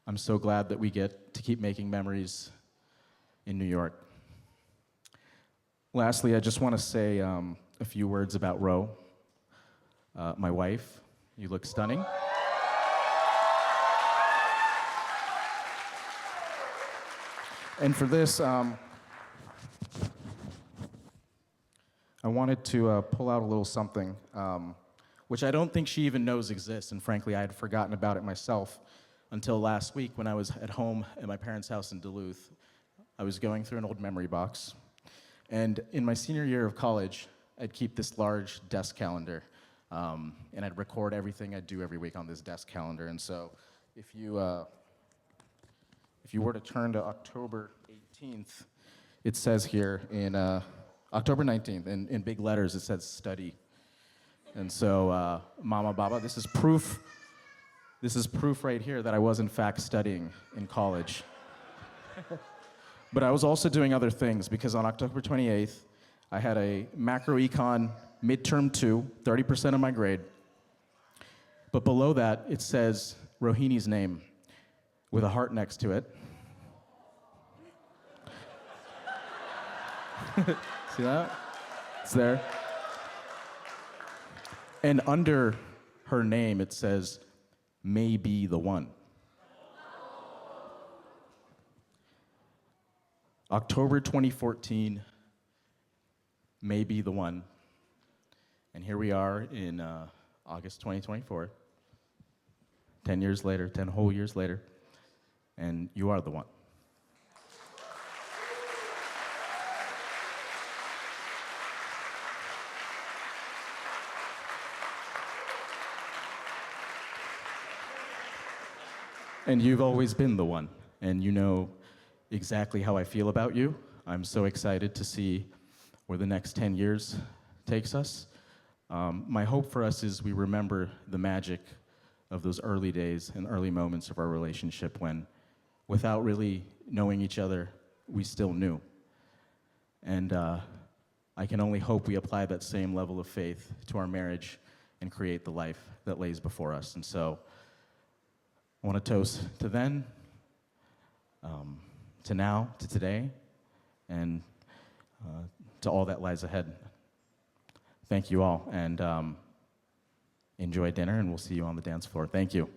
I'm so glad that we get to keep making memories in New York. Lastly, I just want to say a few words about Ro, my wife. You look stunning. And for this, I wanted to pull out a little something, which I don't think she even knows exists, and frankly, I had forgotten about it myself until last week when I was at home at my parents' house in Duluth. I was going through an old memory box, and in my senior year of college, I'd keep this large desk calendar, and I'd record everything I'd do every week on this desk calendar. And so if you were to turn to October 18th, it says here in October 19th, in big letters, it says study. And so, Mama, Baba, this is proof right here that I was in fact studying in college. But I was also doing other things, because on October 28th, I had a macroecon midterm 2, 30% of my grade. But below that, it says Rohini's name with a heart next to it. See that? It's there. And under her name, it says, "May be the one." October 2014, may be the one. And here we are in August 2024, 10 years later, 10 whole years later, and you are the one. And you've always been the one, and you know exactly how I feel about you. I'm so excited to see where the next 10 years takes us. My hope for us is we remember the magic of those early days and early moments of our relationship when, without really knowing each other, we still knew. And I can only hope we apply that same level of faith to our marriage and create the life that lays before us. And so I want to toast to then, to now, to today, and to all that lies ahead. Thank you all, and enjoy dinner, and we'll see you on the dance floor. Thank you.